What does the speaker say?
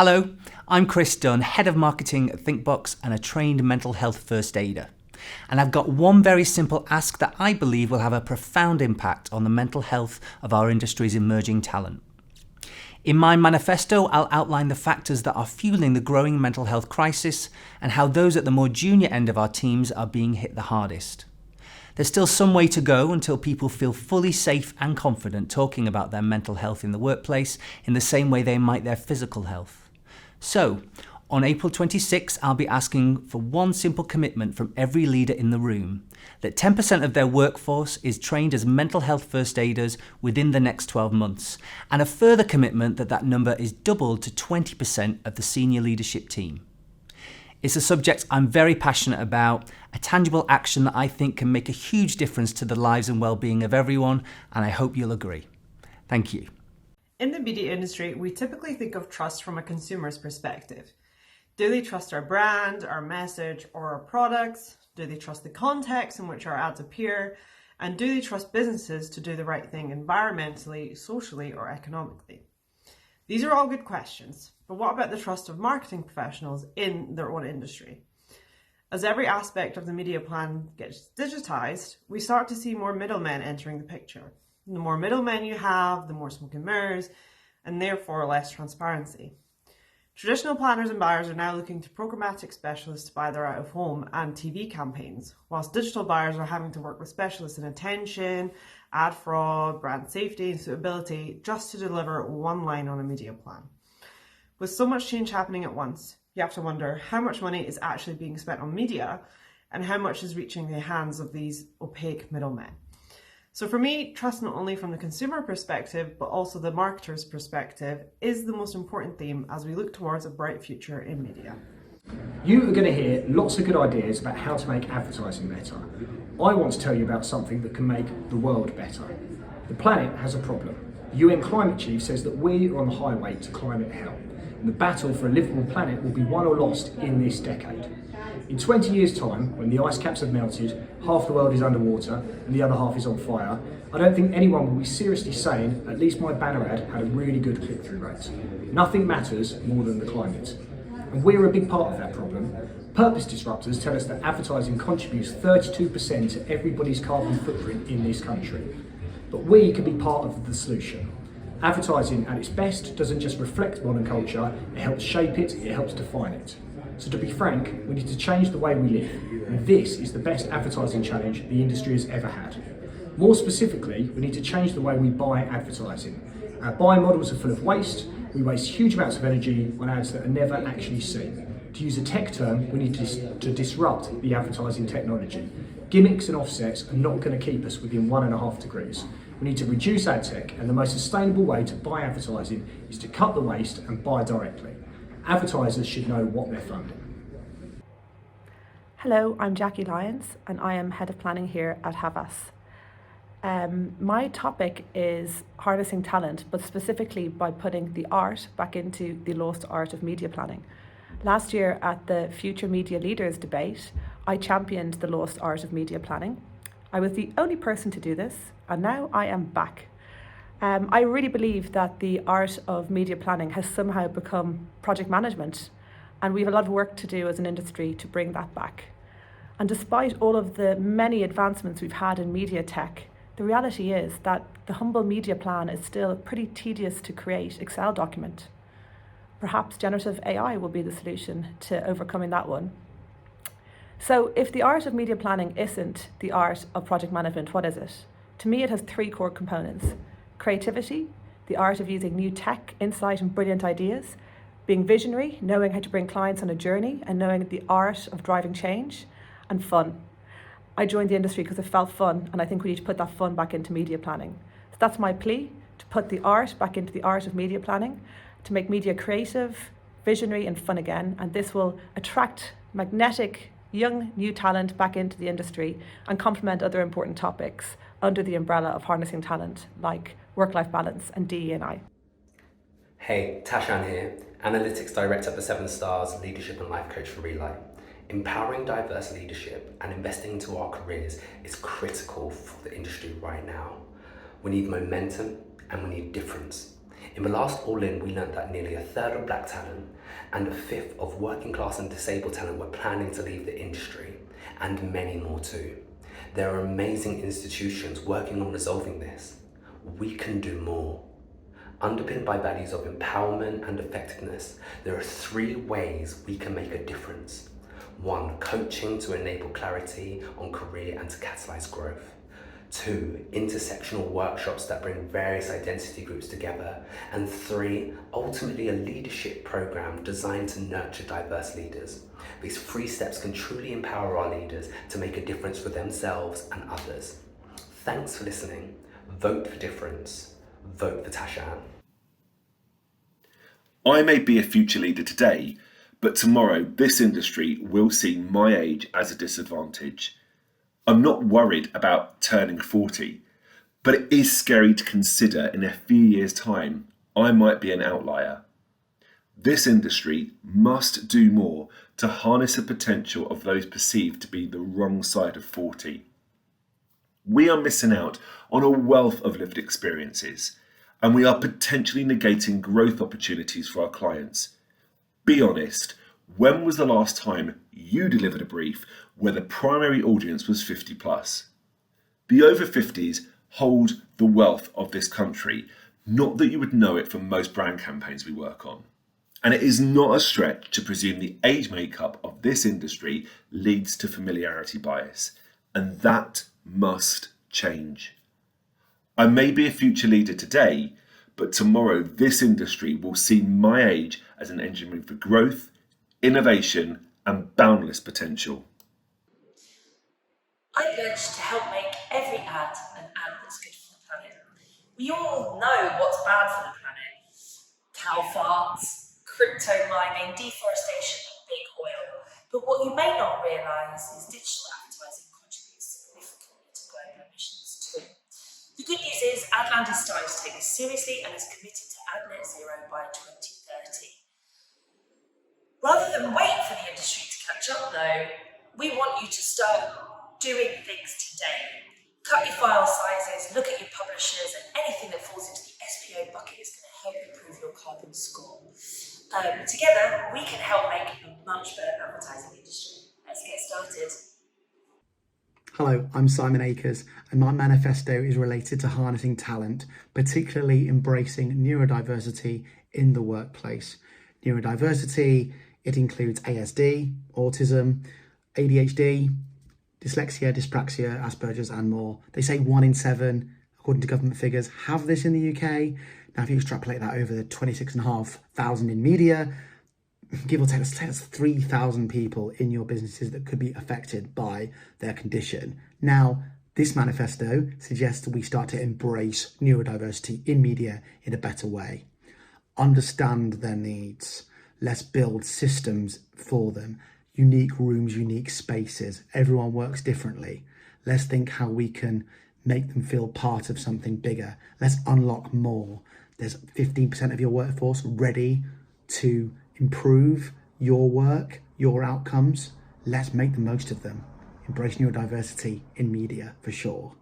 Hello, I'm Chris Dunn, Head of Marketing at ThinkBox and a trained mental health first aider. And I've got one very simple ask that I believe will have a profound impact on the mental health of our industry's emerging talent. In my manifesto, I'll outline the factors that are fueling the growing mental health crisis and how those at the more junior end of our teams are being hit the hardest. There's still some way to go until people feel fully safe and confident talking about their mental health in the workplace in the same way they might their physical health. So, on April 26, I'll be asking for one simple commitment from every leader in the room, that 10% of their workforce is trained as mental health first aiders within the next 12 months, and a further commitment that that number is doubled to 20% of the senior leadership team. It's a subject I'm very passionate about, a tangible action that I think can make a huge difference to the lives and well-being of everyone, and I hope you'll agree. Thank you. In the media industry, we typically think of trust from a consumer's perspective. Do they trust our brand, our message, or our products? Do they trust the context in which our ads appear? And do they trust businesses to do the right thing environmentally, socially, or economically? These are all good questions, but what about the trust of marketing professionals in their own industry? As every aspect of the media plan gets digitized, we start to see more middlemen entering the picture. The more middlemen you have, the more smoke and mirrors, and therefore less transparency. Traditional planners and buyers are now looking to programmatic specialists to buy their out-of-home and TV campaigns, whilst digital buyers are having to work with specialists in attention, ad fraud, brand safety and suitability just to deliver one line on a media plan. With so much change happening at once, you have to wonder how much money is actually being spent on media and how much is reaching the hands of these opaque middlemen. So for me, trust not only from the consumer perspective, but also the marketer's perspective is the most important theme as we look towards a bright future in media. You are going to hear lots of good ideas about how to make advertising better. I want to tell you about something that can make the world better. The planet has a problem. The UN climate chief says that we are on the highway to climate hell, and the battle for a livable planet will be won or lost in this decade. In 20 years' time, when the ice caps have melted, half the world is underwater and the other half is on fire, I don't think anyone will be seriously saying, at least my banner ad had a really good click-through rate. Nothing matters more than the climate. And we're a big part of that problem. Purpose disruptors tell us that advertising contributes 32% to everybody's carbon footprint in this country. But we can be part of the solution. Advertising at its best doesn't just reflect modern culture, it helps shape it, it helps define it. So to be frank, we need to change the way we live, and this is the best advertising challenge the industry has ever had. More specifically, we need to change the way we buy advertising. Our buying models are full of waste, we waste huge amounts of energy on ads that are never actually seen. To use a tech term, we need to disrupt the advertising technology. Gimmicks and offsets are not going to keep us within 1.5 degrees. We need to reduce ad tech, and the most sustainable way to buy advertising is to cut the waste and buy directly. Advertisers should know what they're funding. Hello, I'm Jackie Lyons and I am Head of Planning here at Havas. My topic is harnessing talent, but specifically by putting the art back into the lost art of media planning. Last year at the Future Media Leaders debate, I championed the lost art of media planning. I was the only person to do this, and now I am back. I really believe that the art of media planning has somehow become project management, and we have a lot of work to do as an industry to bring that back. And despite all of the many advancements we've had in media tech, the reality is that the humble media plan is still a pretty tedious to create Excel document. Perhaps generative AI will be the solution to overcoming that one. So if the art of media planning isn't the art of project management, what is it? To me, it has 3 core components. Creativity, the art of using new tech, insight and brilliant ideas. Being visionary, knowing how to bring clients on a journey and knowing the art of driving change. And fun. I joined the industry because it felt fun, and I think we need to put that fun back into media planning. So that's my plea, to put the art back into the art of media planning, to make media creative, visionary and fun again, and this will attract magnetic, young, new talent back into the industry and complement other important topics under the umbrella of harnessing talent like work-life balance and DE&I. Hey, Tashan here, Analytics Director at the 7 Stars Leadership and Life Coach for Relay. Empowering diverse leadership and investing into our careers is critical for the industry right now. We need momentum and we need difference. In the last All-In, we learned that nearly a third of black talent and a fifth of working class and disabled talent were planning to leave the industry, and many more too. There are amazing institutions working on resolving this. We can do more. Underpinned by values of empowerment and effectiveness, there are 3 ways we can make a difference. 1, coaching to enable clarity on career and to catalyse growth. 2, intersectional workshops that bring various identity groups together. And 3, ultimately a leadership program designed to nurture diverse leaders. These 3 steps can truly empower our leaders to make a difference for themselves and others. Thanks for listening. Vote for difference. Vote for Tashan. I may be a future leader today, but tomorrow this industry will see my age as a disadvantage. I'm not worried about turning 40, but it is scary to consider in a few years' time I might be an outlier. This industry must do more to harness the potential of those perceived to be the wrong side of 40. We are missing out on a wealth of lived experiences, and we are potentially negating growth opportunities for our clients. Be honest, when was the last time you delivered a brief where the primary audience was 50 plus? The over 50s hold the wealth of this country, not that you would know it from most brand campaigns we work on. And it is not a stretch to presume the age makeup of this industry leads to familiarity bias, and that must change. I may be a future leader today, but tomorrow this industry will see my age as an engine room for growth, innovation, and boundless potential. I pledge to help make every ad an ad that's good for the planet. We all know what's bad for the planet. Cow farts, crypto mining, deforestation, and big oil. But what you may not realise is digital advertising contributes significantly to global emissions too. The good news is Adland is starting to take this seriously and is committed to ad net zero by 2030. Rather than wait for the industry to catch up though, we want you to start doing things today. Cut your file sizes, look at your publishers, and anything that falls into the SPO bucket is going to help improve your carbon score. Together, we can help make a much better advertising industry. Let's get started. Hello, I'm Simon Akers, and my manifesto is related to harnessing talent, particularly embracing neurodiversity in the workplace. Neurodiversity, it includes ASD, autism, ADHD, dyslexia, dyspraxia, Asperger's, and more. They say 1 in 7, according to government figures, have this in the UK. Now, if you extrapolate that over the 26,500 in media, give or take, that's 3,000 people in your businesses that could be affected by their condition. Now, this manifesto suggests that we start to embrace neurodiversity in media in a better way. Understand their needs. Let's build systems for them. Unique rooms, unique spaces. Everyone works differently. Let's think how we can make them feel part of something bigger. Let's unlock more. There's 15% of your workforce ready to improve your work, your outcomes. Let's make the most of them. Embrace neurodiversity in media for sure.